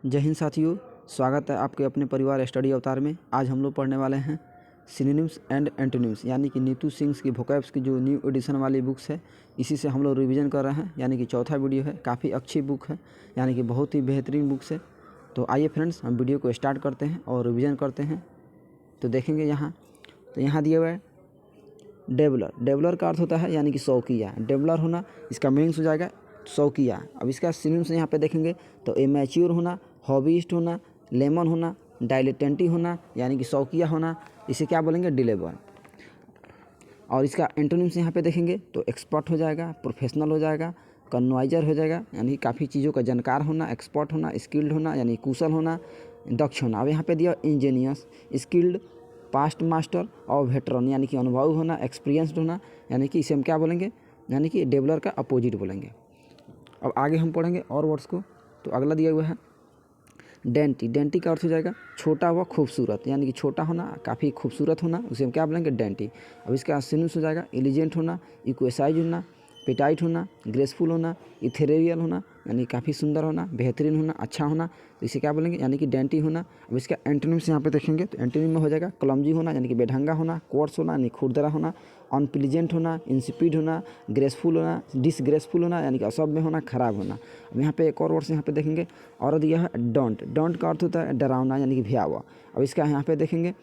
जय हिंद साथियों, स्वागत है आपके अपने परिवार स्टडी अवतार में। आज हम लोग पढ़ने वाले हैं सिनोनिम्स एंड एंटोनिम्स, यानी कि नीतू सिंह की वोकैब्स की जो न्यू एडिशन वाली बुक्स है, इसी से हम लोग रिवीजन कर रहे हैं। यानी कि चौथा वीडियो है। काफ़ी अच्छी बुक है, यानी कि बहुत ही बेहतरीन बुक्स है। तो आइए फ्रेंड्स, हम वीडियो को स्टार्ट करते हैं और रिविज़न करते हैं। तो देखेंगे यहाँ दिया हुआ है डेवलर। डेवलर का अर्थ होता है यानी कि शौकिया। डेवलर होना, इसका मीनिंग्स हो जाएगा शौकिया। अब इसका सिनोनिम्स यहाँ पे देखेंगे तो इमैच्योर होना, हॉबीइस्ट होना, लेमन होना, डायलेटेंटी होना यानी कि शौकिया होना, इसे क्या बोलेंगे, डिलेवर। और इसका एंटोनिम्स यहाँ पे देखेंगे तो एक्सपर्ट हो जाएगा, प्रोफेशनल हो जाएगा, कन्वाइजर हो जाएगा यानी कि काफ़ी चीज़ों का जानकार होना, एक्सपर्ट होना, स्किल्ड होना यानी कुशल होना, दक्ष होना। अब यहाँ पे दिया इंजीनियस, स्किल्ड, पास्ट मास्टर और वेटरन यानी कि अनुभवी होना, एक्सपीरियंस्ड होना, यानी कि इसे हम क्या बोलेंगे, यानी कि डेवलर का अपोजिट बोलेंगे। अब आगे हम पढ़ेंगे और वर्ड्स को। तो अगला दिया हुआ है डेंटी। डेंटी का अर्थ हो जाएगा छोटा व खूबसूरत, यानी कि छोटा होना, काफ़ी खूबसूरत होना, उसे हम क्या बोलेंगे, डेंटी। अब इसका सिनोनिम्स हो जाएगा एलिजेंट होना, इक्वेसाइज होना, पेटाइट होना, ग्रेसफुल होना, इथेरियल होना यानी काफ़ी सुंदर होना, बेहतरीन होना, अच्छा होना, तो इसे क्या बोलेंगे, यानी कि डेंटी होना। अब इसका एंटोनिम्स यहाँ पे देखेंगे तो एंटोनिम में हो जाएगा क्लमजी होना यानी कि बेढंगा होना, कोर्स होना यानी खुरदरा होना, अनप्लीजेंट होना, इंसिपिड होना, ग्रेसफुल होना, डिसग्रेसफुल होना यानी कि असभ्य होना, खराब होना। अब यहाँ पे एक और वर्ड्स यहाँ पे देखेंगे और दिया है डोंट। डोंट का अर्थ होता है डरावना यानी कि भयावह। अब इसका यहाँ पे देखेंगे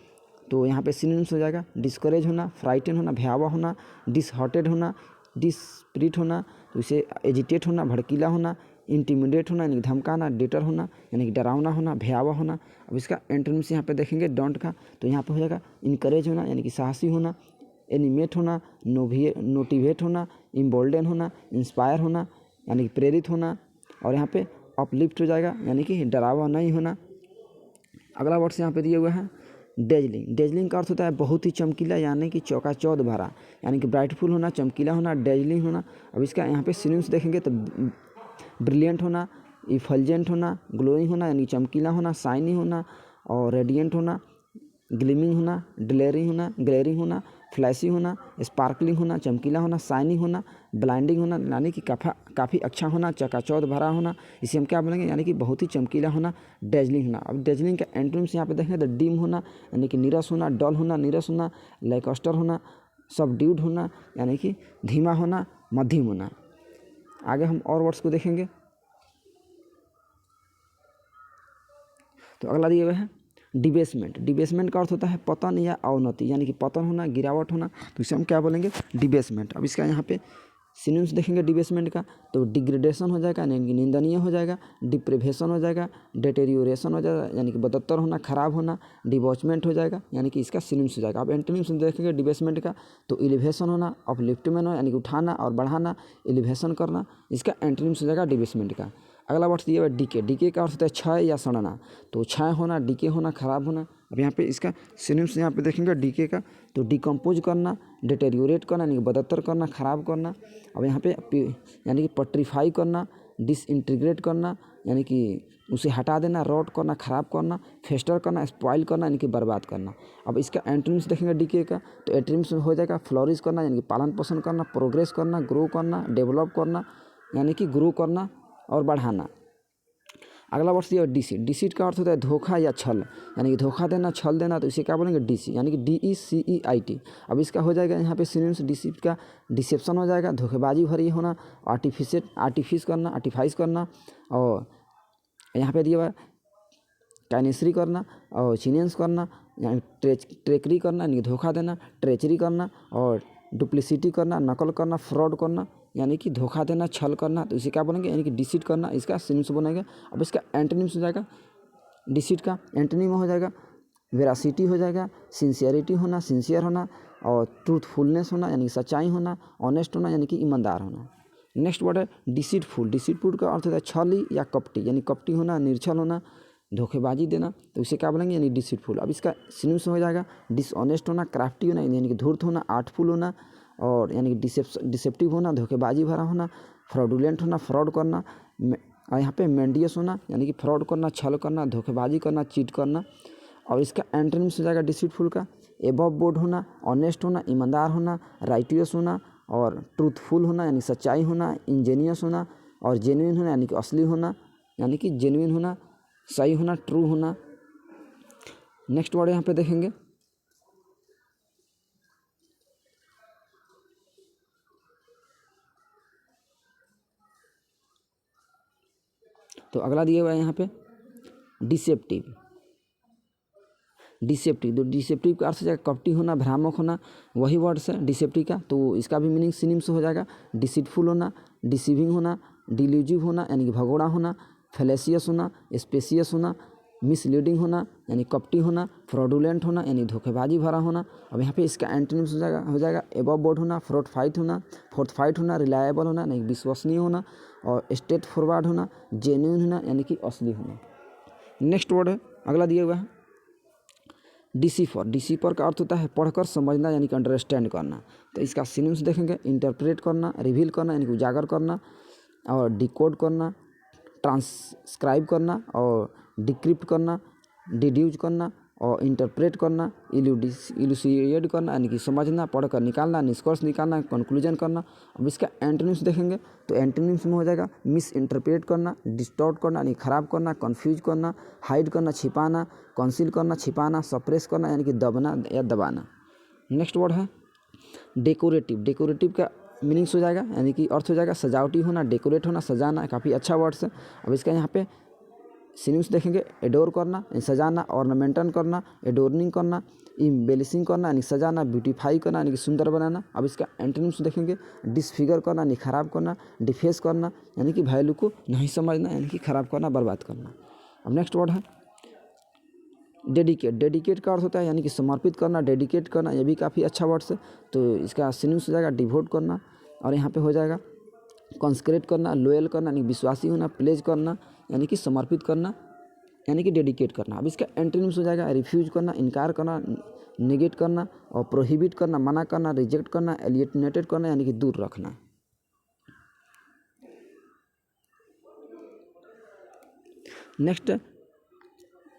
तो यहाँ पे सिनोनिम्स हो जाएगा डिस्करेज होना, फ्राइटन होना, भयावह होना, डिसहार्टेड होना, डिस्पिरिट होना, तो इसे एजिटेट होना, भड़कीला होना, इंटिमिडेट होना यानी कि धमकाना, डेटर होना यानी कि डरावना होना, भयावह होना। अब इसका एंटोनिम्स यहाँ पे देखेंगे डोंट का तो यहाँ पे हो जाएगा इनकरेज होना यानी कि साहसी होना, एनिमेट होना, नोटिवेट होना, इम्बोल्डन होना, इंस्पायर होना यानी कि प्रेरित होना, और यहाँ पे अपलिफ्ट हो जाएगा यानी कि डरावा नहीं होना। अगला वर्ड्स यहाँ पे दिए हुए हैं डेजलिंग। डेजलिंग का अर्थ होता है बहुत ही चमकीला यानी कि चौकाचौंध भरा, यानी कि ब्राइटफुल होना, चमकीला होना, डेजलिंग होना। अब इसका यहाँ पे सिनोनिम्स देखेंगे तो ब्रिलियंट होना, इफल्जेंट होना, ग्लोइंग होना यानी चमकीला होना, शाइनी होना और रेडियंट होना, ग्लिमिंग होना, ग्लेयरिंग होना, फ्लैशी होना, स्पार्कलिंग होना, चमकीला होना, शाइनी होना, ब्लाइंडिंग होना यानी कि काफ़ी अच्छा होना, चकाचौंध भरा होना, इसे हम क्या बोलेंगे, यानी कि बहुत ही चमकीला होना, डेजलिंग होना। अब डेजलिंग का एंटोनिम्स यहाँ पे देखें तो डिम होना यानी कि नीरस होना, डल होना, नीरस होना, लैकस्टर होना, सबड्यूड होना यानी कि धीमा होना, मध्यम होना। आगे हम और वर्ड्स को देखेंगे तो अगला दिए हुए है डिबेसमेंट। डिबेसमेंट का अर्थ होता है पतन या अवनति, यानी कि पतन होना, गिरावट होना, तो इसे हम क्या बोलेंगे, डिबेसमेंट। अब इसका यहाँ पे सिनोनिम्स देखेंगे डिबेसमेंट का तो डिग्रेडेशन हो जाएगा यानी कि निंदनीय हो जाएगा, डिप्रेवेशन हो जाएगा, डेटेरियोरेशन हो जाएगा यानी कि बदत्तर होना, खराब होना, डिबॉचमेंट हो जाएगा यानी कि इसका सिनोनिम्स हो जाएगा। अब एंटोनिम्स देखेंगे डिबेसमेंट का तो एलिवेशन होना, अपलिफ्टमेंट होना यानी कि उठाना और बढ़ाना, एलिवेशन करना, इसका एंटोनिम्स हो जाएगा डिबेसमेंट का। अगला वर्ड दिया हुआ डीके। डीके का अर्थ होता है क्षय या सड़ना, तो क्षय होना, डीके होना, खराब होना। अब यहाँ पे इसका सिनोनिम्स यहाँ पे देखेंगे डीके का तो डिकम्पोज करना, डिटेरियोरेट करना यानी कि बदत्तर करना, खराब करना। अब यहाँ पे यानी कि पट्रीफाई करना, डिसइंटीग्रेट करना यानी कि उसे हटा देना, रॉट करना, खराब करना, फेस्टर करना, स्पॉइल करना यानी कि बर्बाद करना। अब इसका एंटोनिम्स देखेंगे डीके का तो एंटोनिम्स हो जाएगा फ्लोरिश करना यानी कि पालन पोषण करना, प्रोग्रेस करना, ग्रो करना, डेवलप करना यानी कि ग्रो करना और बढ़ाना। अगला वर्ड दिया डिसीट। डिसीट का अर्थ होता है धोखा या छल, यानी कि धोखा देना, छल देना, तो इसे क्या बोलेंगे, डीसी यानी कि DECEIT। अब इसका हो जाएगा यहाँ पे सिनोनिम्स डिसीट का डिसेप्शन हो जाएगा, धोखेबाजी भरी होना, आर्टिफिस करना, आर्टिफाइस करना, और यहाँ पे दिया हुआ काइनेसरी करना और चिनेंस करना यानी ट्रेकरी करना यानी कि धोखा देना, ट्रेचरी करना और डुप्लिसिटी करना, नकल करना, फ्रॉड करना यानी कि धोखा देना, छल करना, तो इसे क्या बोलेंगे, यानी कि डिसीट करना, इसका सिनोनिम्स बनेगा। अब इसका एंटोनिम्स हो जाएगा डिसीट का एंटोनिम हो जाएगा वेरासिटी हो जाएगा, सिंसियरिटी होना, सिंसियर होना, और ट्रूथफुलनेस होना यानी कि सच्चाई होना, ऑनेस्ट होना यानी कि ईमानदार होना। नेक्स्ट वर्ड है डिसीटफुल। डिसीटफुल का अर्थ होता है छली या कपटी, यानी कपटी होना, निर्छल होना, धोखेबाजी देना, तो इसे क्या बोलेंगे, यानी डिसीटफुल। अब इसका सिनोनिम्स हो जाएगा डिसऑनेस्ट होना, क्राफ्टी होना यानी कि धूर्त होना, आर्टफुल होना, और यानी कि डिसेप्टिव होना, धोखेबाजी भरा होना, फ्रॉडुलेंट होना, फ्रॉड करना, और यहाँ पे मेंडियस होना यानी कि फ्रॉड करना, छल करना, धोखेबाजी करना, चीट करना। और इसका एंटोनिम्स हो जाएगा डिसीटफुल का एबव बोर्ड होना, ऑनेस्ट होना, ईमानदार होना, राइटियस होना, और ट्रूथफुल होना यानी सच्चाई होना, इंजीनियस होना, और जेन्युइन होना यानी कि असली होना, यानी कि जेन्युइन होना, सही होना, ट्रू होना। नेक्स्ट वर्ड यहाँ पे देखेंगे तो अगला दिया हुआ है यहाँ पे डिसेप्टिव। डिसेप्टिव, तो डिसेप्टिव का अर्थ हो जाएगा कपटी होना, भ्रामक होना, वही वर्ड्स है डिसेप्टिव का। तो इसका भी मीनिंग सिनोनिम्स हो जाएगा डिसीटफुल होना, डिसीविंग होना, डिल्यूजिव होना यानी कि भगोड़ा होना, फैलेसियस होना, स्पेसियस होना, मिसलीडिंग होना यानी कपटी होना, फ्रॉडुलेंट होना यानी धोखेबाजी भरा होना। अब यहाँ पे इसका एंटोनिम्स हो जाएगा एबव बोर्ड होना, फोर्टफाइट होना, रिलायबल होना यानी विश्वसनीय होना, और स्ट्रेट फॉरवर्ड होना, जेन्युइन होना यानी कि असली होना। नेक्स्ट वर्ड है अगला दिया हुआ है डिसीफर। डिसीफर का अर्थ होता है पढ़कर समझना यानी कि अंडरस्टैंड करना। तो इसका सिनोनिम्स देखेंगे इंटरप्रेट करना, रिवील करना यानी कि उजागर करना, और डिकोड करना, ट्रांसक्राइब करना, और डिक्रिप्ट करना, डिड्यूज करना, और इंटरप्रेट करना, इलुसिएट करना यानी कि समझना, पढ़कर निकालना, निष्कर्ष निकालना, कंक्लूजन करना। अब इसका एंटोनिम्स देखेंगे तो एंटोनिम्स में हो जाएगा मिस इंटरप्रेट करना, डिस्टॉर्ट करना यानी खराब करना, कन्फ्यूज करना, हाइड करना छिपाना, कंसील करना छिपाना, सप्रेस करना यानी कि दबना या दबाना। नेक्स्ट वर्ड है डेकोरेटिव। डेकोरेटिव का मीनिंग्स हो जाएगा यानी कि अर्थ हो जाएगा सजावटी होना, डेकोरेट होना, सजाना, काफ़ी अच्छा वर्ड्स है। अब इसका यहाँ पे सिनोनिम्स देखेंगे एडोर करना, सजाना, ऑर्नामेंटन करना, एडोर्निंग करना, इम्बेलिशिंग करना यानी सजाना, ब्यूटीफाई करना यानी कि सुंदर बनाना। अब इसका एंटोनिम्स देखेंगे डिसफिगर करना यानी खराब करना, डिफेस करना यानी कि वैल्यू को नहीं समझना यानी कि खराब करना, बर्बाद करना। अब नेक्स्ट वर्ड है डेडिकेट। डेडिकेट का अर्थ होता है यानी कि समर्पित करना, डेडिकेट करना, ये भी काफ़ी अच्छा वर्ड्स है। तो इसका सिनोनिम्स हो जाएगा डिवोट करना, और यहाँ पे हो जाएगा कॉन्सेक्रेट करना, लॉयल करना यानी विश्वासी होना, प्लेज करना यानी कि समर्पित करना यानी कि डेडिकेट करना। अब इसका एंटोनिम्स हो जाएगा रिफ्यूज करना, इनकार करना, नेगेट करना, और प्रोहिबिट करना, मना करना, रिजेक्ट करना, एलिएनेटेड करना यानी कि दूर रखना। Next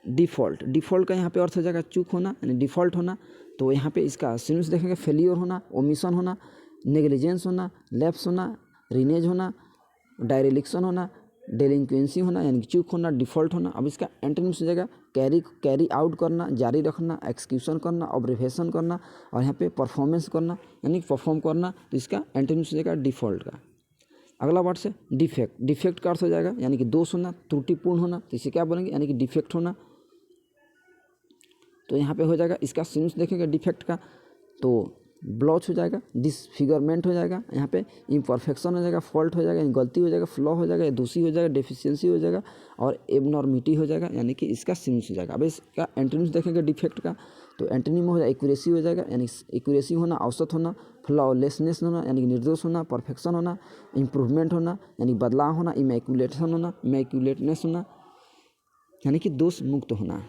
default. डिफ़ॉल्ट का यहाँ पे अर्थ हो जाएगा चूक होना यानी डिफ़ॉल्ट होना। तो यहाँ पे इसका सिनोनिम्स देखेंगे फेलियर होना, ओमिशन होना, नेग्लिजेंस होना, लैप्स होना, रिनेज होना, डायरेलिक्शन होना, डेलिंक्वेंसी होना यानी कि चूक होना, डिफ़ॉल्ट होना। अब इसका एंटोनिम्स हो जाएगा कैरी आउट करना, जारी रखना, एक्सक्यूशन करना, ऑब्जर्वेशन करना, और यहाँ पे परफॉर्मेंस करना यानी कि परफॉर्म करना। तो इसका एंटोनिम्स हो जाएगा डिफ़ॉल्ट का। अगला वर्ड से डिफेक्ट। डिफेक्ट का अर्थ हो जाएगा यानी कि दोष होना, त्रुटिपूर्ण होना। तो इसे क्या बोलेंगे यानी कि डिफेक्ट होना। तो यहाँ पे हो जाएगा इसका सिनोनिम्स देखेंगे डिफेक्ट का तो ब्लॉच हो जाएगा, डिसफिगरमेंट हो जाएगा, यहाँ पे इम्परफेक्शन हो जाएगा, फॉल्ट हो जाएगा यानी गलती हो जाएगा, फ्लॉ हो जाएगा, दोषी हो जाएगा, डेफिशिएंसी हो जाएगा, और एबनॉर्मिटी हो जाएगा यानी कि इसका सिनोनिम्स हो जाएगा। अब इसका एंटोनिम्स देखेंगे डिफेक्ट का तो एंटोनिम हो जाएगा एक्यूरेसी हो जाएगा यानी एक्यूरेसी होना, औसत होना, फ्लॉलेसनेस होना यानी कि निर्दोष होना, परफेक्शन होना, इम्प्रूवमेंट होना यानी बदलाव होना, इमैक्यूलेशन होना, इमैक्यूलेटनेस होना यानी कि दोष मुक्त होना।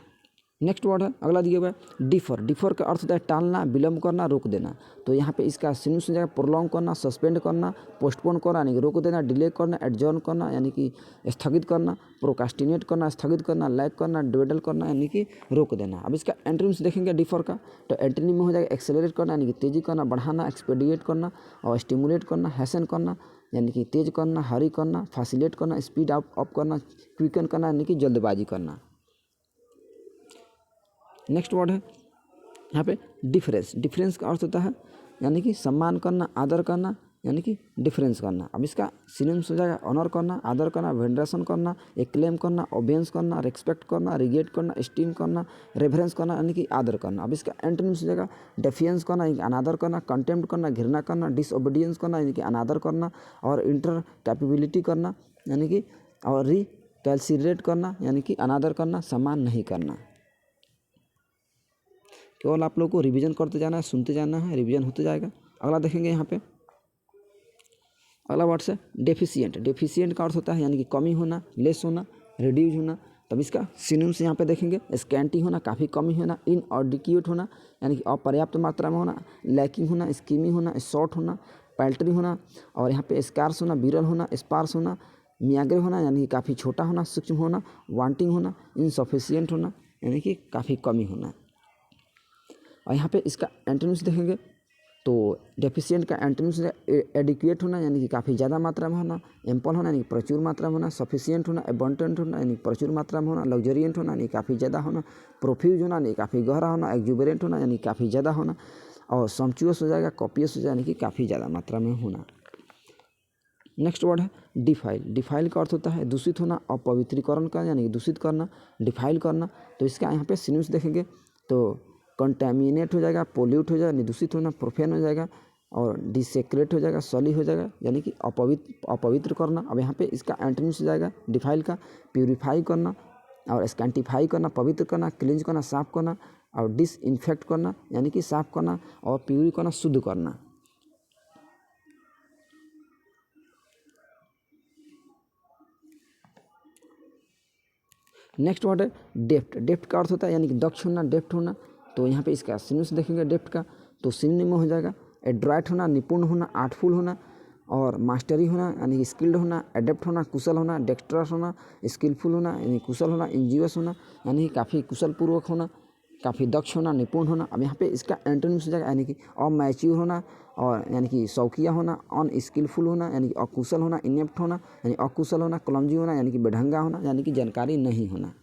नेक्स्ट वर्ड है अगला दिया हुआ है डिफर। डिफर का अर्थ होता है टालना, विलम्ब करना, रोक देना। तो यहाँ पे इसका सिनोनिम्स हो जाएगा प्रोलॉन्ग करना, सस्पेंड करना, पोस्टपोन करना यानी कि रोक देना, डिले करना, एडजॉर्न करना यानी कि स्थगित करना, प्रोकास्टिनेट करना, स्थगित करना, लैग करना, ड्वेडल करना यानी कि रोक देना। अब इसका एंटोनिम्स देखेंगे डिफर का तो एंटोनिम में हो जाएगा एक्सेलरेट करना यानी कि तेजी करना, बढ़ाना, एक्सपेडिएट करना, और स्टिमुलेट करना, हैसन करना यानी कि तेज करना, हरी करना, फैसिलेट करना, स्पीड अप करना, क्विकन करना यानी कि जल्दबाजी करना। नेक्स्ट वर्ड है यहाँ पे डिफरेंस। डिफरेंस का अर्थ होता है यानी कि सम्मान करना, आदर करना यानी कि डिफरेंस करना। अब इसका सिनोनिम्स हो जाएगा ऑनर करना, आदर करना, वेनरेशन करना, एक्लेम करना, ओबेंस करना, रेस्पेक्ट करना, रिगेट करना, एस्टीम करना, रेफरेंस करना यानी कि आदर करना। अब इसका एंटोनिम्स हो जाएगा डेफियंस करना यानी कि अनादर करना, कंटेम्प्ट करना, घृणा करना, डिसओबीडियंस करना यानी कि अनादर करना, और इंटर कैपेबिलिटी करना यानी कि, और रिकैल्सिरेट करना यानी कि अनादर करना, सम्मान नहीं करना। केवल आप लोग को रिवीजन करते जाना है, सुनते जाना है, रिवीजन होते जाएगा। अगला देखेंगे यहाँ पे अगला वर्ड है डेफिशिएंट। डेफिशिएंट का अर्थ होता है यानी कि कमी होना, लेस होना, रिड्यूज होना। तब इसका सिनोनिम्स यहाँ पे देखेंगे स्कैंटी होना, काफ़ी कमी होना, इनएडिक्वेट होना यानी कि अपर्याप्त मात्रा में होना, लैकिंग होना, स्कीमी होना, शॉर्ट होना, पैल्ट्री होना, और यहाँ पे स्कार्स होना, विरल होना, स्पार्स होना, मियाग्रे होना यानी कि काफ़ी छोटा होना, सूक्ष्म होना, वांटिंग होना, इनसफिशिएंट होना यानी कि काफ़ी कमी होना। और यहाँ पे इसका एंटोनिम्स देखेंगे तो डेफिशिएंट का एंटोनिम्स एडिक्वेट होना यानी कि काफ़ी ज़्यादा मात्रा में होना, एम्पल होना यानी कि प्रचुर मात्रा में होना, सफिशिएंट होना, एबंडेंट होना यानी प्रचुर मात्रा में होना, लग्जरियंट होना यानी काफ़ी ज़्यादा होना, प्रोफ्यूज होना यानी काफ़ी गहरा होना, एक्जुबरेंट होना यानी काफ़ी ज़्यादा होना, और सम्चुअस हो जाएगा, कॉपियस हो जाएगा यानी कि काफ़ी ज़्यादा मात्रा में होना। नेक्स्ट वर्ड है डिफाइल। डिफाइल का अर्थ होता है दूषित होना, अपवित्रीकरण का यानी कि दूषित करना, डिफाइल करना। तो इसका यहाँ पे सिनोनिम्स देखेंगे तो कंटेमिनेट हो जाएगा, पोल्यूट हो जाएगा यानी दूषित होना, प्रोफेन हो जाएगा, और डिसेक्रेट हो जाएगा, सॉली हो जाएगा यानी कि अपवित्र करना। अब यहाँ पे इसका एंटोनिम्स हो जाएगा डिफाइल का प्यूरिफाई करना, और स्कैंटिफाई करना, पवित्र करना, क्लींज करना, साफ करना, और डिसइंफेक्ट करना यानी कि साफ करना, और प्यूरी करना, शुद्ध करना। नेक्स्ट वर्ड है डेप्थ। डेप्थ का अर्थ होता है यानी कि दक्ष होना, डेप्थ होना। तो यहाँ पे इसका सिनोनिम्स देखेंगे डेप्थ का तो सिनोनिम हो जाएगा एड्राइट होना, निपुण होना, आर्टफुल होना, और मास्टरी होना यानी कि स्किल्ड होना, एडेप्ट होना, कुशल होना, डेक्स्ट्रस होना, स्किलफुल होना यानी कुशल होना, इंजीनियस होना यानी कि काफ़ी कुशल पूर्वक होना, काफ़ी दक्ष होना, निपुण होना। अब यहाँ पे इसका एंटोनिम्स हो जाएगा यानी कि अमैच्योर होना, और यानी कि शौकिया होना, अनस्किलफुल होना यानी कि अकुशल होना, इनेप्ट होना यानी अकुशल होना, क्लमजी होना यानी कि बेढंगा होना यानी कि जानकारी नहीं होना।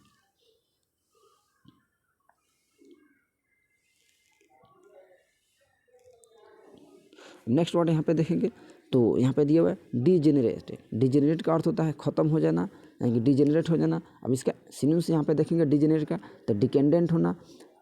नेक्स्ट वर्ड यहाँ पे देखेंगे तो यहाँ पे दिया हुआ है डिजेनरेट। डिजेनरेट का अर्थ होता है खत्म हो जाना यानी कि डिजेनरेट हो जाना। अब इसका सिनोनिम्स यहाँ पे देखेंगे डिजेनरेट का तो डिकेंडेंट होना,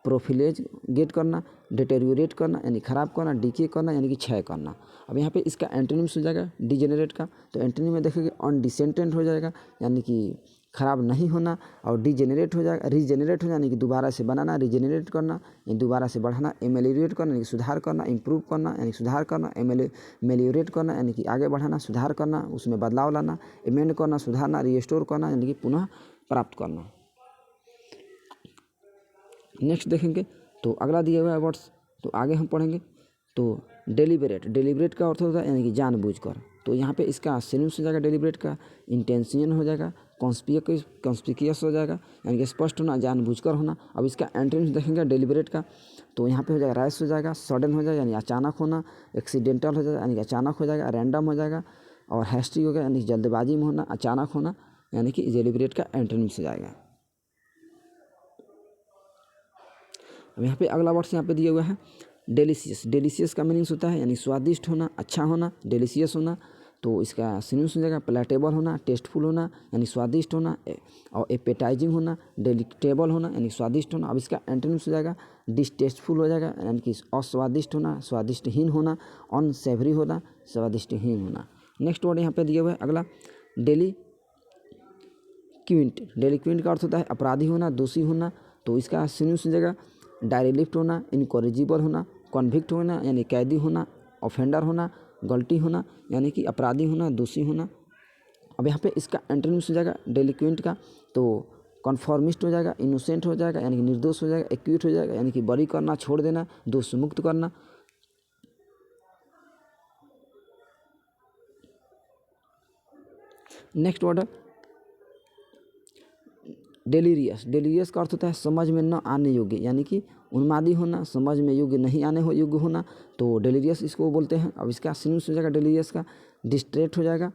प्रोफिलेज गेट करना, डिटेरियोरेट करना यानी खराब करना, डीके करना यानी कि क्षय करना। अब यहाँ पे इसका एंटोनिम्स हो जाएगा डिजेनरेट का तो एंटोनिम में देखेंगे अनडिसेंटेंट हो जाएगा यानी कि खराब नहीं होना, और डिजेनरेट हो जाएगा रीजेनरेट हो जाना यानी कि दोबारा से बनाना, रीजेनरेट करना यानी दोबारा से बढ़ाना, एमेलियोरेट करना यानी कि सुधार करना, इंप्रूव करना यानी सुधार करना, मेलियोरेट करना यानी कि आगे बढ़ाना, सुधार करना, उसमें बदलाव लाना, एमेंड करना, सुधारना, रिस्टोर करना यानी कि पुनः प्राप्त करना। नेक्स्ट देखेंगे तो अगला दिया हुआ है वर्ड्स तो आगे हम पढ़ेंगे तो डेलिबरेट। डेलिबरेट का अर्थ होता है यानी कि जानबूझकर। तो यहाँ पे इसका सिनोनिम्स हो जाएगा डेलिबरेट का इंटेंशियन हो जाएगा, कॉन्स्पिकियस हो जाएगा यानी कि स्पष्ट होना, जानबूझकर होना। अब इसका एंटोनिम्स देखेंगे डेलिबरेट का तो यहाँ पे हो जाएगा रैश हो जाएगा, सडन हो जाएगा यानी अचानक होना, एक्सीडेंटल हो जाएगा यानी कि अचानक हो जाएगा, रैंडम हो जाएगा, और हैस्टी हो गया यानी कि जल्दबाजी में होना, अचानक होना यानी कि डेलिबरेट का एंटोनिम्स हो जाएगा। अब यहाँ पे अगला वर्ड्स यहाँ पे दिया हुआ है डेलिशियस। डेलिशियस का मीनिंग्स होता है यानी स्वादिष्ट होना, अच्छा होना, डेलिशियस होना। तो इसका सिनोनिम्स हो जाएगा प्लेटेबल होना, टेस्टफुल होना यानी स्वादिष्ट होना, और एपेटाइजिंग होना, डेलिकेटेबल होना यानी स्वादिष्ट होना। अब इसका एंटोनिम्स हो जाएगा डिस्टेस्टफुल हो जाएगा यानी कि अस्वादिष्ट होना, स्वादिष्टहीन होना, अनसेवरी होना, स्वादिष्टहीन होना। नेक्स्ट वर्ड यहाँ पे दिया हुआ है अगला डेलिक्विंट। डेलिक्विंट का अर्थ होता है अपराधी होना, दोषी होना। तो इसका सिनोनिम्स हो जाएगा डायरेक्ट होना, इनकॉरिजिबल होना, कॉन्विक्ट होना यानी कैदी होना, ऑफेंडर होना, गलती होना यानी कि अपराधी होना, दोषी होना। अब यहाँ पे इसका एंटोनिम्स हो जाएगा डेलिक्वेंट का तो कन्फॉर्मिस्ट हो जाएगा, इनोसेंट हो जाएगा यानी कि निर्दोष हो जाएगा, एक्यूट हो जाएगा यानी कि बरी करना, छोड़ देना, दोष मुक्त करना। Next word delirious. डेलीरियस का अर्थ होता है समझ में न आने योग्य यानी कि उन्मादी होना, समझ में योग्य नहीं आने हो योग्य होना। तो डेलीरियस इसको बोलते हैं। अब इसका सिनोनिम्स हो जाएगा डेलीरियस का डिस्ट्रैक्ट हो जाएगा,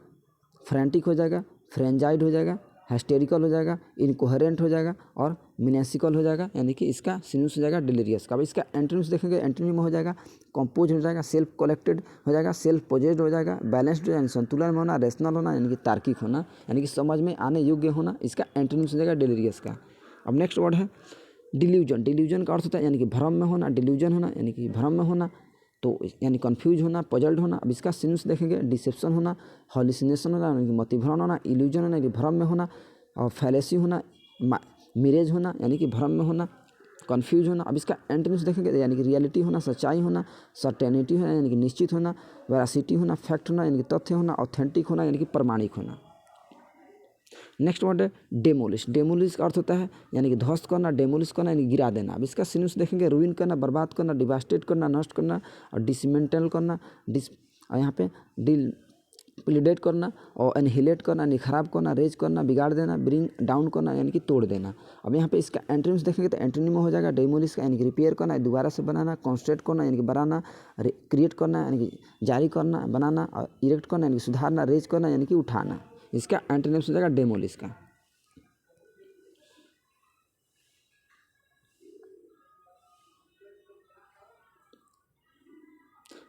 फ्रैंटिक हो जाएगा, फ्रेंजाइड हो जाएगा, हिस्टेरिकल हो जाएगा, इनकोहेरेंट हो जाएगा, और मिनेसिकल हो जाएगा यानी कि इसका सिनोनिम्स हो जाएगा डेलीरियस का। अब इसका एंटोनिम्स देखेंगे, एंटोनिम में हो जाएगा कंपोज हो जाएगा, सेल्फ कलेक्टेड हो जाएगा, सेल्फ पोजेस्ड हो जाएगा, बैलेंस्ड यानी संतुलन में होना, रेशनल होना यानी कि तार्किक होना यानी कि समझ में आने योग्य होना। इसका एंटोनिम्स हो जाएगा डेलीरियस का। अब नेक्स्ट वर्ड है डिल्यूजन। डिल्यूजन का अर्थ होता है यानी कि भ्रम में होना, डिल्यूजन होना यानी कि भ्रम में होना, तो यानी कन्फ्यूज होना, पजल्ड होना। अब इसका सिनोनिम्स देखेंगे डिसेप्शन होना, हॉलिसिनेशन होना यानी कि मतिभ्रम होना, इल्यूजन होना यानी कि भ्रम में होना, और फैलेसी होना, मिरेज होना यानी कि भ्रम में होना, कन्फ्यूज होना। अब इसका एंटोनिम्स देखेंगे यानी कि रियलिटी होना, सच्चाई होना, सर्टेनिटी होना यानी कि निश्चित होना, वेरासिटी होना, फैक्ट होना यानी कि तथ्य होना, ऑथेंटिक होना यानी कि प्रमाणिक होना। नेक्स्ट वर्ड है डेमोलिश। डेमोलिश का अर्थ होता है यानी कि ध्वस्त करना, डेमोलिश करना यानी गिरा देना। अब इसका सिनोनिम्स देखेंगे रुइन करना, बर्बाद करना, डिवास्टेट करना, नष्ट करना, और डिसमेंटल करना, और यहाँ पे प्लीडेट करना और एनहिलेट करना यानी खराब करना, रेज करना, बिगाड़ देना, ब्रिंग डाउन करना यानी कि तोड़ देना। अब यहाँ पे इसका एंटोनिम्स देखेंगे तो एंटोनिम में हो जाएगा डेमोलिश का यानी कि रिपेयर करना, दोबारा से बनाना, कंस्ट्रक्ट करना यानी कि बनाना, क्रिएट करना यानी कि जारी करना, बनाना, और इरेक्ट करना यानी कि सुधारना, रेज करना यानी कि उठाना। इसका एंटोनिम्स हो जाएगा डेमोलिश का।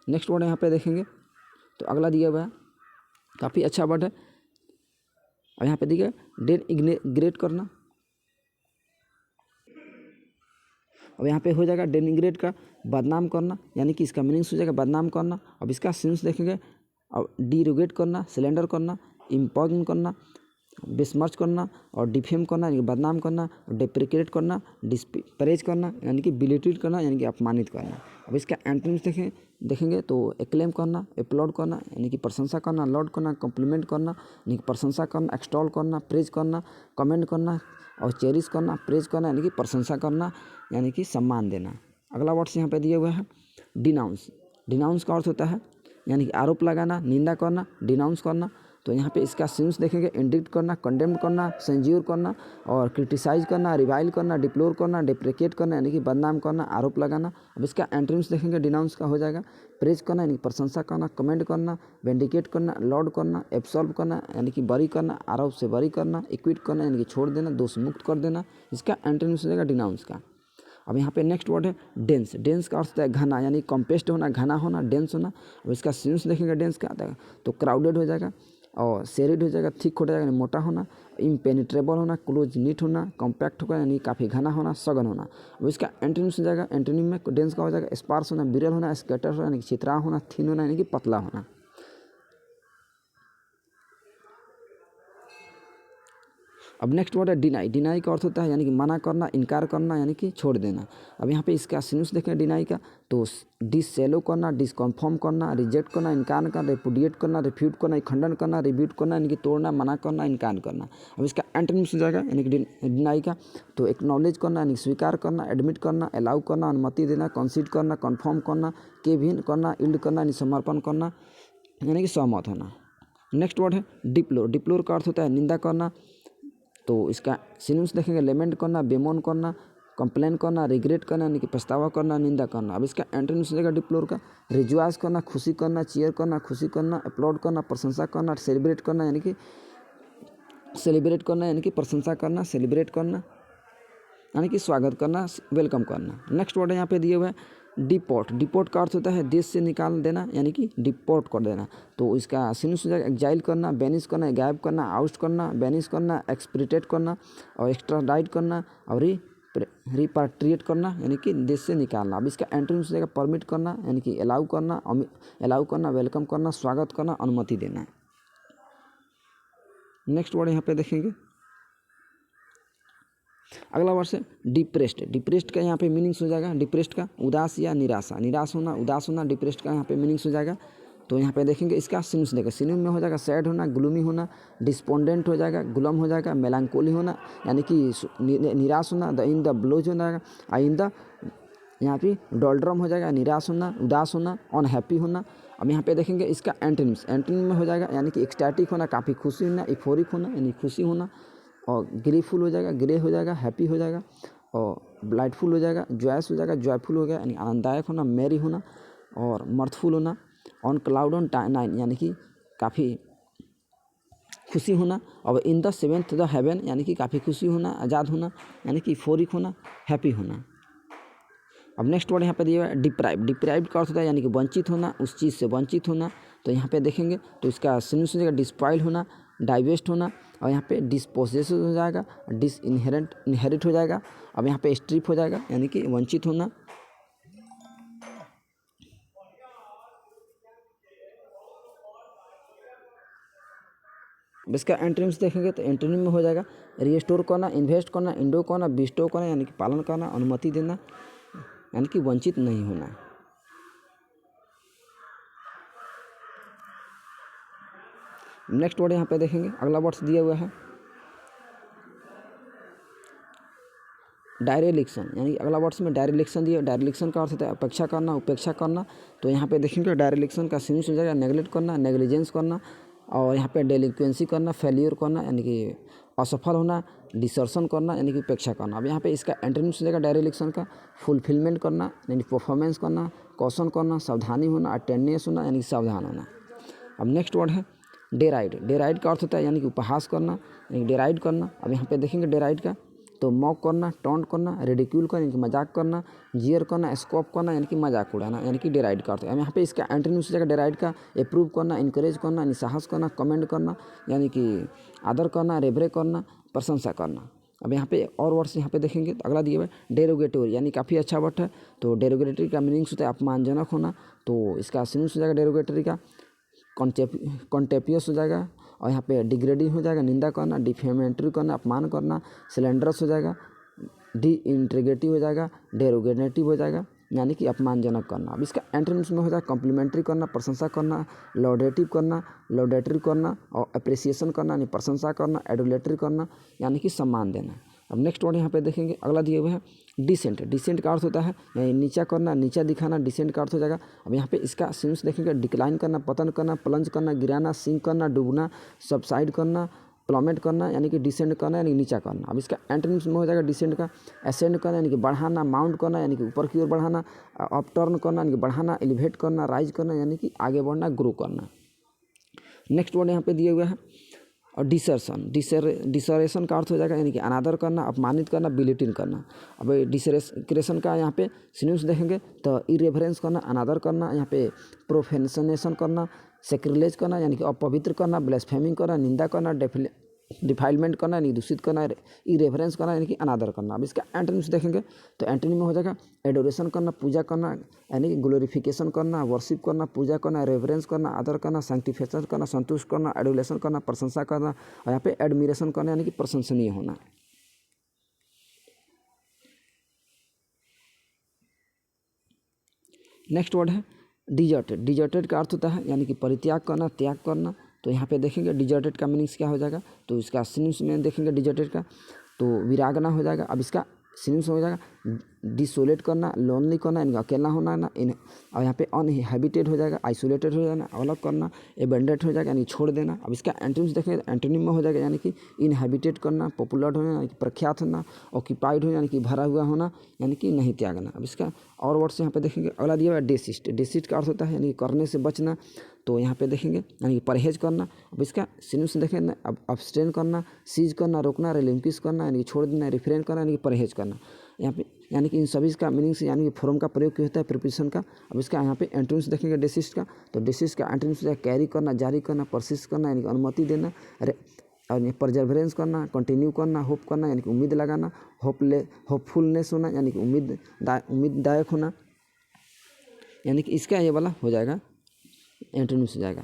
नेक्स्ट वर्ड यहाँ पे देखेंगे तो अगला दिया हुआ है, काफ़ी अच्छा वर्ड है। और यहाँ पे देखिए डेनिग्रेट करना। अब यहाँ पे हो जाएगा डेनिग्रेट का बदनाम करना यानी कि इसका मीनिंग्स हो जाएगा बदनाम करना। अब इसका सिंस देखेंगे, अब डिरोगेट करना, सिलेंडर करना, इम्पोर्न करना, बेस्मर्च करना और डिफेम करना यानी कि बदनाम करना, डेप्रिकेट करना, डिस्परेज करना यानी कि बिलिट्रीट करना यानी कि अपमानित करना। अब इसका एंटोनिम्स देखेंगे तो एक्लेम करना, अपलॉड करना यानी कि प्रशंसा करना, लॉड करना, कॉम्प्लीमेंट करना यानी कि प्रशंसा करना, एक्सटॉल करना, प्रेज करना, कमेंट करना और चेरिश करना, प्रेज करना यानी कि प्रशंसा करना यानी कि सम्मान देना। अगला वर्ड्स यहाँ पे दिया हुआ है डिनाउंस। डिनाउंस का अर्थ होता है यानी कि आरोप लगाना, निंदा करना, डिनाउंस करना। तो यहाँ पे इसका सिंस देखेंगे, इंडिक्ट करना, कंडेम करना, सेंज्यूर करना और क्रिटिसाइज करना, रिवाइल करना, डिप्लोर करना, डिप्रिकेट करना यानी कि बदनाम करना, आरोप लगाना। अब इसका एंटोनिम्स देखेंगे, डिनाउंस का हो जाएगा प्रेज करना यानी कि प्रशंसा करना, कमेंट करना, वेंडिकेट करना, लॉर्ड करना, एब्सॉल्व करना यानी कि बरी करना, आरोप से बरी करना, इक्विट करना यानी कि छोड़ देना, दोष मुक्त कर देना। इसका एंटोनिम्स हो जाएगा डिनाउंस का। अब यहाँ पे नेक्स्ट वर्ड है डेंस। डेंस का अर्थ होता है घना यानी कॉम्पेस्ट होना, घना होना, डेंस होना। अब इसका सिंस देखेंगे डेंस का आता है तो क्राउडेड हो जाएगा और सेरिड हो जाएगा, थिक हो जाएगा यानी मोटा होना, इम्पेनिट्रेबल होना, क्लोज नीट होना, कॉम्पैक्ट होगा यानी काफ़ी घना होना, सघन होना। अब इसका एंटोनिम्स हो जाएगा, एंटोनिम में डेंस का हो जाएगा स्पार्स होना, विरल होना, स्कैटर होना यानी कि छितरा होना, थिन होना यानी कि पतला होना। अब नेक्स्ट वर्ड है डिनाई। डिनाई का अर्थ होता है यानी कि मना करना, इनकार करना यानी कि छोड़ देना। अब यहाँ पे इसका सिनुस देखें डिनाई का तो डिससेलो करना, डिसकन्फर्म करना, रिजेक्ट करना, इनकार करना, रिपुडिएट करना, रिफ्यूट करना, खंडन करना, रिब्यूट करना यानी कि तोड़ना, मना करना, इनकार करना। अब इसका एंटोनिम्स हो जाएगा यानी कि डिनाई का तो एक्नॉलेज करना यानी स्वीकार करना, एडमिट करना, अलाउ करना, अनुमति देना, कंसीड करना, कन्फर्म करना, केविन करना, इल्ड करना यानी समर्पण करना यानी कि सहमत होना। नेक्स्ट वर्ड है डिप्लोर। डिप्लोर का अर्थ होता है निंदा करना। तो इसका सिनोनिम्स देखेंगे, लेमेंट करना, बेमोन करना, कंप्लेन करना, रिग्रेट करना यानी कि पछतावा करना, निंदा करना। अब इसका एंटोनिम्स देगा डिप्लोर का रिजॉइस करना, खुशी करना, चीयर करना, खुशी करना, अपलॉड करना, प्रशंसा करना, सेलिब्रेट करना यानी कि प्रशंसा करना, सेलिब्रेट करना यानी कि स्वागत करना, वेलकम करना। नेक्स्ट वर्ड यहाँ पे दिए हुए हैं डिपोर्ट। डिपोर्ट का अर्थ होता है देश से निकाल देना यानी कि डिपोर्ट कर देना। तो इसका सिनुस हो जाएगा एग्जाइल करना, बैनिश करना, गायब करना, आउस्ट करना, बैनिश करना, एक्सप्रिटेट करना और एक्स्ट्राडाइट करना और रिपाट्रिएट करना यानी कि देश से निकालना। अब इसका एंटोनिम्स हो जाएगा परमिट करना यानी कि अलाउ करना, वेलकम करना, स्वागत करना, अनुमति देना। नेक्स्ट वर्ड यहाँ पे देखेंगे, अगला वर्ड है डिप्रेस्ड। डिप्रेस्ड का यहाँ पे मीनिंग्स हो जाएगा डिप्रेस्ड का उदास या निराशा, निराश होना, उदास होना, डिप्रेस्ड का यहाँ पे मीनिंग्स हो जाएगा। तो यहाँ पे देखेंगे इसका सिनोनिम्स देगा, सिनोनिम में हो जाएगा सैड होना, ग्लूमी होना, डिस्पोंडेंट हो जाएगा, गुलम हो जाएगा, मेलांकोली होना यानी कि निराश होना, द इन द ब्लोज हो जाएगा, इन द यहाँ पे डोल्ड्रम हो जाएगा, निराश होना, उदास होना, अनहैप्पी होना। अब यहाँ पे देखेंगे इसका एंटोनिम्स, एंटोनिम में हो जाएगा यानी कि एक्सटैटिक होना, काफ़ी खुशी होना, इफोरिक होना यानी खुशी होना, और ग्रेफुल हो जाएगा, ग्रे हो जाएगा, हैप्पी हो जाएगा, और ब्लाइटफुल हो जाएगा, जॉयस हो जाएगा, जॉयफुल हो गया यानी आनंददायक होना, मैरी होना और मर्थफुल होना, ऑन क्लाउड ऑन नाइन यानी कि काफ़ी खुशी होना, और in the seventh the haven यानी कि काफ़ी खुशी होना, आज़ाद होना यानी कि फोरिक होना, हैप्पी होना। अब नेक्स्ट वर्ड यहाँ पे दिया हुआ है डिप्राइव। डिप्राइव का अर्थ होता है यानी कि वंचित होना, उस चीज़ से वंचित होना। तो यहाँ पे देखेंगे तो इसका सिनोनिम्स हो जाएगा डिस्पॉइल होना, डाइवेस्ट होना, और यहाँ पे डिस्पोजेस हो जाएगा, इनहेरिट हो जाएगा। अब यहाँ पे स्ट्रिप हो जाएगा यानी कि वंचित होना। इसका एंटोनिम्स देखेंगे तो एंटोनिम में हो जाएगा रिस्टोर करना, इन्वेस्ट करना, इंडो करना, बिस्टो करना यानी कि पालन करना, अनुमति देना यानी कि वंचित नहीं होना। नेक्स्ट वर्ड यहाँ पे देखेंगे, अगला वर्ड दिया हुआ है डायरेलिक्शन, यानी अगला वर्ड्स में डायरेलिक्शन दिया। डायरेलिक्शन का अर्थ होता है अपेक्षा करना, उपेक्षा करना। तो यहाँ पे देखेंगे डायरेलिक्शन का सिनोनिम्स हो जाएगा नेगलेक्ट करना, नेग्लिजेंस करना, और यहाँ पे डेलिक्वेंसी करना, फेलियर करना यानी कि असफल होना, डिसर्शन करना यानी कि उपेक्षा करना। अब यहाँ पे इसका एंटोनिम्स हो जाएगा डायरेक्शन का, फुलफिलमेंट करना यानी परफॉर्मेंस करना, कौशन करना, सावधानी होना, अटेंडेंस होना यानी कि सावधान होना। अब नेक्स्ट वर्ड है डेराइड। डेराइड का अर्थ होता है यानी कि उपहास करना, यानी डेराइड करना। अब यहाँ पे देखेंगे डेराइड का तो मॉक करना, टॉन्ट करना, रिडिक्यूल करना यानी कि मजाक करना, जियर करना, स्कॉप करना यानी कि मजाक उड़ाना यानी कि डेराइड का अर्थ है। अब यहाँ पे इसका एंटोनिम्स हो जाएगा डेराइड का अप्रूव करना, इनकरेज करना यानी साहस करना, कमेंड करना यानी कि आदर करना, रेबरे करना, प्रशंसा करना। अब यहाँ पे और वर्ड्स यहाँ पे देखेंगे तो अगला दिया हुआ है डेरोगेटरी यानी काफ़ी अच्छा वर्ड है। तो डेरोगेटरी का मीनिंग्स होता है अपमानजनक होना, तो इसका सिनोनिम्स हो जाएगा डेरोगेटरी का कॉन्टेपियस हो जाएगा, और यहाँ पे डिग्रेडिंग हो जाएगा निंदा करना, डिफेमेटरी करना अपमान करना, स्लैंडरस हो जाएगा, डी इंट्रीगेटिव हो जाएगा, डेरोगेटिव हो जाएगा यानी कि अपमानजनक करना। अब इसका एंटोनिम्स में हो जाएगा कॉम्प्लीमेंट्री करना, प्रशंसा करना, लॉडेटिव करना, लॉडेटरी करना, और अप्रिसिएशन करना यानी प्रशंसा करना, एडुलेटरी करना यानी कि सम्मान देना। अब नेक्स्ट वर्ड यहाँ पे देखेंगे अगला दिए हुए है डिसेंट। डिसेंट का अर्थ होता है यानी नीचा करना, नीचा दिखाना, डिसेंट का अर्थ हो जाएगा। अब यहाँ पे इसका सिम्स देखेंगे डिक्लाइन करना, पतन करना, प्लंज करना, गिराना, सिंक करना, डूबना, सबसाइड करना, प्लमेट करना यानी कि डिसेंड करना यानी नीचा करना। अब इसका एंटोनिम्स में हो जाएगा डिसेंड का असेंड करना यानी कि बढ़ाना, माउंट करना यानी कि ऊपर की ओर बढ़ाना, अपटर्न करना यानी कि बढ़ाना, एलिवेट करना, राइज करना यानी कि आगे बढ़ना, ग्रो करना। नेक्स्ट वर्ड यहाँ पे दिए हुए हैं और डिसर्शन। डिसरेशन का अर्थ हो जाएगा यानी कि अनादर करना, अपमानित करना, बिलिटिन करना। अब डिसरेशन का यहाँ पे सिनोनिम्स देखेंगे तो इरेफरेंस करना, अनादर करना, यहाँ पे प्रोफेनेशन करना, सेक्रिलेज करना यानी कि अपवित्र करना, ब्लेस्फेमिंग करना, निंदा करना, डिफाइलमेंट करना यानी दूषित करना, इरेफरेंस करना यानी कि अनादर करना। अब इसका एंटोनिम्स देखेंगे तो एंटोनिम में हो जाएगा एडोरेशन करना, पूजा करना यानी कि ग्लोरिफिकेशन करना, वर्शिप करना, पूजा करना, रेवरेंस करना, आदर करना, सैंक्टिफिकेशन करना, संतुष्ट करना, एडुलेशन करना, प्रशंसा करना, और यहाँ पे एडमिरेशन करना यानी कि प्रशंसनीय होना। नेक्स्ट वर्ड है डिजर्टेड। डिजर्टेड का अर्थ होता है यानी कि परित्याग करना, त्याग करना। तो यहाँ पे देखेंगे डिजर्टेड का मीनिंग्स क्या हो जाएगा, तो इसका सिनोनिम्स में देखेंगे डिजर्टेड का तो विरागना हो जाएगा। अब इसका सिनोनिम्स हो जाएगा डिसोलेट करना, लोनली करना यानी अकेला होना ना, और यहाँ पे अनहैबिटेड हो जाएगा, आइसोलेटेड हो जाना, अलग करना, एबेंडेंट हो जाएगा यानी छोड़ देना। अब इसका एंटोनिम्स देखेंगे एंटोनिम में हो जाएगा यानी कि इनहैबिटेड करना, पॉपुलर होना यानी कि प्रख्यात होना, ऑक्यूपाइड होना यानी कि भरा हुआ होना यानी कि नहीं त्यागना। अब इसका और वर्ड्स यहाँ पे देखेंगे अगला दिया हुआ है डेसिस्ट। डेसिस्ट का अर्थ होता है यानी कि करने से बचना, तो यहाँ पे देखेंगे यानी कि परहेज करना। अब इसका सिनोनिम्स देखेंगे अब अब्सटेन करना, सीज करना, रोकना, रिलिंक्विश करना यानी कि छोड़ देना, रिफ्रेन करना यानी कि परहेज करना। यहाँ पे यानी कि इन सभी का मीनिंग्स यानी कि फॉर्म का प्रयोग होता है प्रिपोजिशन का। अब इसका यहाँ पे एंटोनिम्स देखेंगे डेसिस्ट का तो डेसिस्ट का एंटोनिम्स है कैरी करना, जारी करना, परसिस्ट करना यानी कि अनुमति देना, और परजर्वरेंस करना, कंटिन्यू करना, होप करना यानी कि उम्मीद लगाना, होपफुलनेस होना यानी कि उम्मीददायक होना, यानी कि इसका ये वाला हो जाएगा एंटोनिम्स हो जाएगा,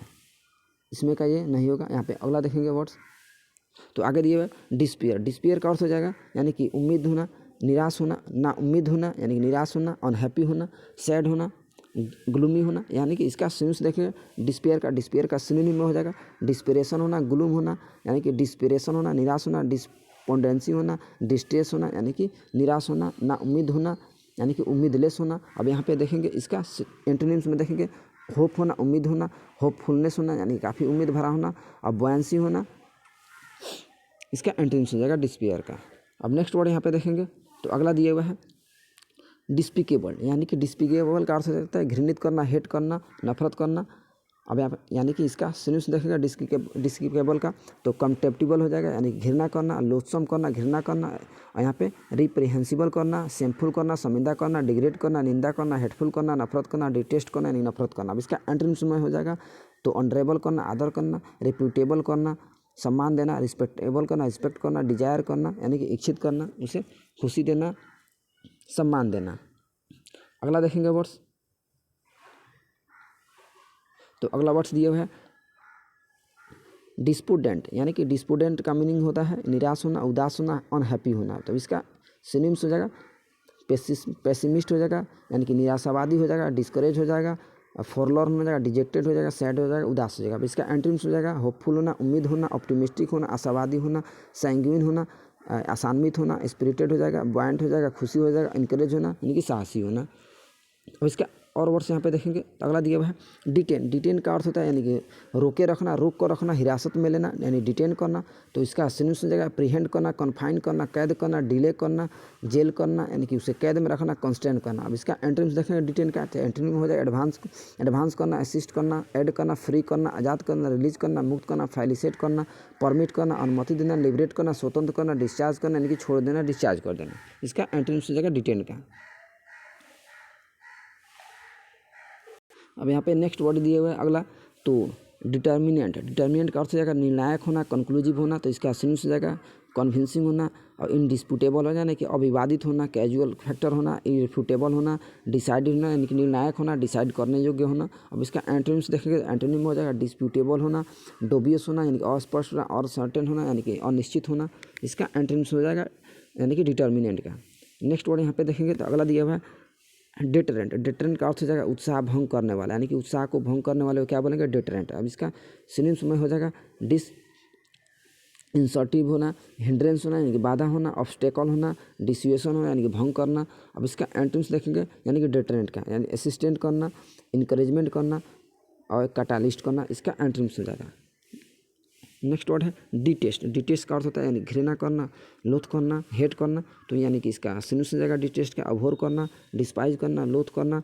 इसमें का ये नहीं होगा। यहाँ पे अगला देखेंगे वर्ड्स तो आगे दिए हुए डिस्पियर। डिस्पियर का अर्थ हो जाएगा यानी कि उम्मीद होना, निराश होना, ना उम्मीद होना यानी कि निराश होना, अनहैप्पी होना, सैड होना, ग्लूमी होना। यानी कि इसका सिनोनिम्स देखेंगे डिस्पियर का सिनोनिम में हो जाएगा डिस्पिरेशन होना, ग्लूम होना यानी कि डिस्पिरेशन होना, निराश होना, डिस्पोंडेंसी होना, डिस्ट्रेस होना यानी कि निराश होना, ना उम्मीद होना यानी कि उम्मीदलेस होना। अब यहाँ पे देखेंगे इसका एंटोनिम्स में देखेंगे होप होना, उम्मीद होना, होपफुलनेस होना यानी काफ़ी उम्मीद भरा होना, और बॉयंसी होना, इसका एंटोनिम्स हो जाएगा डिस्पियर का। अब नेक्स्ट वर्ड यहाँ पे देखेंगे तो अगला दिया हुआ है डिस्पिकेबल। यानी कि डिस्पिकेबल का अर्थ हो जाता है घृणित करना, हेट करना, नफरत करना। अब यहाँ यानी कि इसका सिनोनिम्स देखेगा डिस्पिकेबल का तो कंटेप्टिबल हो जाएगा यानी घृणा करना, लोथसम करना, घृणा करना, और यहाँ पे रिप्रीहेंसिबल करना, शेमफुल करना, शर्मिंदा करना, डिग्रेड करना, निंदा करना, हेटफुल करना, नफरत करना, डिटेस्ट करना यानी नफरत करना। अब इसका एंटोनिम्स में हो जाएगा तो ऑनरेबल करना, आदर करना, रिप्यूटेबल करना, सम्मान देना, रिस्पेक्टेबल करना, रिस्पेक्ट करना, डिजायर करना यानी कि इच्छित करना, उसे खुशी देना, सम्मान देना। अगला देखेंगे वर्ड्स तो अगला वर्ड्स दिया हुआ है डिस्पुडेंट। यानी कि डिस्पुडेंट का मीनिंग होता है निराश होना, उदास होना, अनहैप्पी होना। तो इसका सिनोनिम्स हो जाएगा पेसिमिस्ट हो जाएगा यानी कि निराशावादी हो जाएगा, डिस्करेज हो जाएगा, फॉरलॉर्न हो जाएगा, डिजेक्टेड हो जाएगा, सैड हो जाएगा, उदास हो जाएगा। अब इसका एंटोनिम्स हो जाएगा होपफुल होना, उम्मीद होना, ऑप्टिमिस्टिक होना, आशावादी होना, सैंग्विन होना, आशान्वित होना, स्पिरिटेड हो जाएगा, बॉयंट हो जाएगा, खुशी हो जाएगा, इनकरेज होना यानी कि साहसी होना। अब इसका और वर्ड्स यहाँ पे देखेंगे तो अगला दिया हुआ है डिटेन। डिटेन का अर्थ होता है यानी कि रोके रखना, रोक कर रखना, हिरासत में लेना, यानी डिटेन करना। तो इसका सिनोनिम्स हो जाएगा प्रीहेंड करना, कन्फाइन करना, कैद करना, डिले करना, जेल करना, यानी कि उसे कैद में रखना, कंस्टेंट करना। अब इसका एंटोनिम्स देखेंगे डिटेन का, तो एंटोनिम हो जाएगा एडवांस करना, असिस्ट करना, ऐड करना, फ्री करना, आज़ाद करना, रिलीज करना, मुक्त करना, फैसिलिटेट करना, परमिट करना, अनुमति देना, लिबरेट करना, स्वतंत्र करना, डिस्चार्ज करना, यानी कि छोड़ देना, डिस्चार्ज कर देना। इसका एंटोनिम्स हो जाएगा डिटेन का। अब यहाँ पे नेक्स्ट वर्ड दिए हुए हैं अगला, तो डिटर्मिनेंट। डिटर्मिनेंट का अर्थ हो जाएगा निर्णायक होना, कंक्लूसिव होना। तो इसका सिनोनिम्स हो जाएगा कन्विंसिंग होना और इनडिस्प्यूटेबल हो जाना कि अविवादित होना, कैजुअल फैक्टर होना, इररिफ्यूटेबल होना, डिसाइडेड होना, यानी कि निर्णायक होना, डिसाइड करने योग्य होना। अब इसका एंटोनिम्स देखेंगे, एंटोनिम हो जाएगा डिस्प्यूटेबल होना, डोबियस होना, यानी कि अस्पष्ट होना, और सर्टेन होना, यानी कि अनिश्चित होना। इसका एंटोनिम्स हो जाएगा यानी कि डिटर्मिनेंट का। नेक्स्ट वर्ड यहाँ पे देखेंगे तो अगला दिया हुआ है डेटरेंट। डेटरेंट का अर्थ हो जाएगा उत्साह भंग करने वाला, यानी कि उत्साह को भंग करने वाले को क्या बोलेंगे, डेटरेंट। अब इसका सिनोनिम्स में हो जाएगा इंसर्टिव होना, हिंड्रेंस होना, यानी कि बाधा होना, ऑब्स्टेकल होना, डिस्यूएशन होना, यानी कि भंग करना। अब इसका एंटोनिम्स देखेंगे यानी कि डेटरेंट का, यानी असिस्टेंट करना, इनकरेजमेंट करना और कैटालिस्ट करना। इसका एंटोनिम्स हो जाएगा। नेक्स्ट वर्ड है डिटेस्ट। डिटेस्ट का अर्थ होता है यानी घृणा करना, लोथ करना, हेट करना। तो यानी कि इसका सिनोनिम्स हो जाएगा डिटेस्ट का, अभोर करना, डिस्पाइज करना, लोथ करना,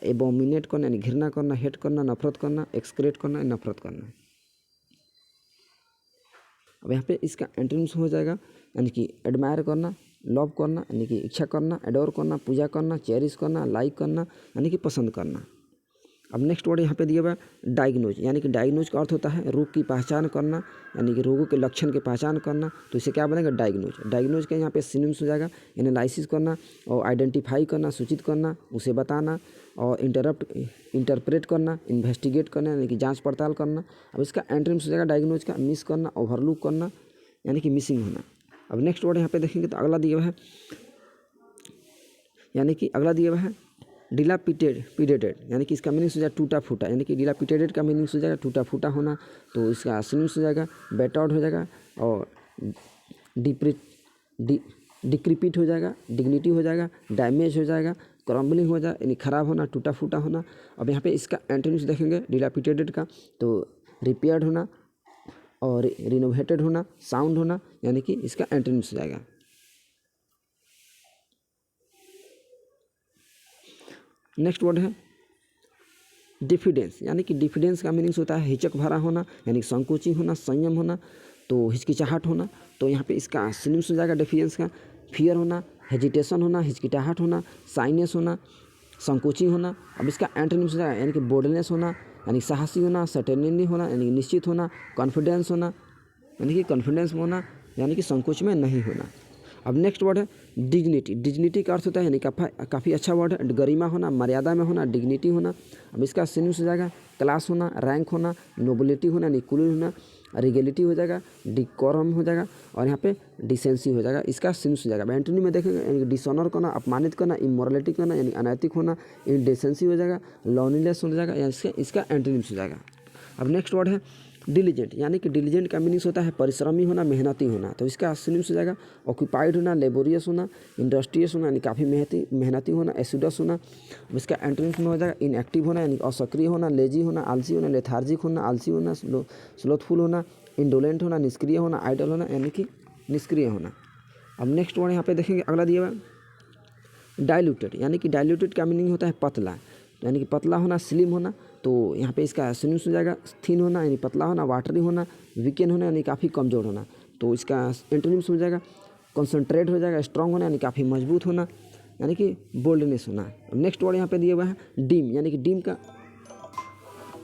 एबोमिनेट करना, यानी घृणा करना, हेट करना, नफरत करना, एक्सक्रेट करना, नफरत करना। अब यहाँ पे इसका एंटोनिम्स हो जाएगा यानी कि एडमायर करना, लव करना, यानी कि इच्छा करना, एडोर करना, पूजा करना, चेरिश करना, लाइक करना, यानी कि पसंद करना। अब नेक्स्ट वर्ड यहाँ पे दिया हुआ है डायग्नोज। यानी कि डायग्नोज का अर्थ होता है रोग की पहचान करना, यानी कि रोगों के लक्षण की पहचान करना। तो इसे क्या बनेगा, डायग्नोज। डायग्नोज का यहाँ पे सिनोनिम्स हो जाएगा एनालिसिस करना और आइडेंटिफाई करना, सूचित करना, उसे बताना और इंटरप्रेट करना, इन्वेस्टिगेट करना, यानी कि जांच पड़ताल करना। अब इसका एंटोनिम्स हो जाएगा डायग्नोज का मिस करना, ओवरलुक करना, यानी कि मिसिंग होना। अब नेक्स्ट वर्ड यहाँ पे देखेंगे तो अगला दिया हुआ है यानी कि अगला दिया हुआ है डिलापिडेटेड, यानी कि इसका मीनिंग्स हो जाएगा टूटा फूटा। यानी कि डिलापिडेटेड का मीनिंग्स हो जाएगा टूटा फूटा होना। तो इसका सिनोनिम्स हो जाएगा बैटर्ड हो जाएगा और डिक्रिपिट हो जाएगा, डिग्निटी हो जाएगा, डैमेज हो जाएगा, क्रम्बलिंग हो जाएगा, यानी खराब होना, टूटा फूटा होना। अब यहाँ पे इसका एंटोनिम्स देखेंगे डिलापिडेटेड का, तो रिपेयर्ड होना और रिनोवेटेड होना, साउंड होना, यानी कि इसका एंटोनिम्स हो जाएगा। नेक्स्ट वर्ड है डिफिडेंस। यानी कि डिफिडेंस का मीनिंग्स होता है हिचक भरा होना, यानी संकोची होना, संयम होना, तो हिचकिचाहट होना। तो यहाँ पे इसका सिनोनिम्स हो जाएगा डिफिडेंस का फियर होना, हेजिटेशन होना, हिचकिचाहट होना, साइनेस होना, संकोची होना। अब इसका एंटोनिम्स हो जाएगा यानी कि बोल्डनेस होना, यानी साहसी होना, सर्टेनिटी होना, यानी निश्चित होना, कॉन्फिडेंस होना, यानी कि कॉन्फिडेंस में होना, यानी कि संकोच में नहीं होना। अब नेक्स्ट वर्ड है डिग्निटी। डिग्निटी का अर्थ होता है यानी काफ़ी अच्छा वर्ड है, गरिमा होना, मर्यादा में होना, डिग्निटी होना। अब इसका सिनोनिम्स हो जाएगा क्लास होना, रैंक होना, नोबिलिटी होना, यानी कुलीन होना, रिगेलिटी हो जाएगा, डिकोरम हो जाएगा और यहाँ पे डिसेंसी हो जाएगा। इसका सिनोनिम्स हो जाएगा। एंटोनिम में देखेंगे यानी डिसऑनर करना, अपमानित करना, इमोरलिटी करना, यानी अनैतिक होना, इंडेसेंसी हो जाएगा, लॉनलीनेस हो जाएगा, यानी इसका एंटोनिम्स हो जाएगा। अब नेक्स्ट वर्ड है डिलीजेंट। यानी कि डिलीजेंट का मीनिंग्स होता है परिश्रमी होना, मेहनती होना। तो इसका सिनोनिम्स हो जाएगा ऑक्यूपाइड होना, लेबोरियस होना, इंडस्ट्रियस होना, यानी काफ़ी मेहनती होना, एसिडस होना। अब इसका एंटोनिम्स में हो जाएगा इनएक्टिव होना, यानी असक्रिय होना, लेजी होना, आलसी होना, लेथार्जिक होना, आलसी होना, स्लोथफुल होना, इंडोलेंट होना, निष्क्रिय होना, आइडल होना, यानी कि निष्क्रिय होना। अब नेक्स्ट वर्ड यहाँ पे देखेंगे अगला दिया हुआ डाइल्यूटेड। यानी कि डाइल्यूटेड का मीनिंग होता है पतला, यानी कि पतला होना, स्लिम होना। तो यहाँ पे इसका सिनोनिम्स हो जाएगा थिन होना, यानी पतला होना, वाटरी होना, वीकेंड होना, यानी काफ़ी कमज़ोर होना। तो इसका एंटोनिम्स हो जाएगा कॉन्सेंट्रेट हो जाएगा, स्ट्रांग होना, यानी काफ़ी मजबूत होना, यानी कि बोल्डनेस होना। नेक्स्ट वर्ड यहाँ पे दिया हुआ है डीम। यानी कि डीम का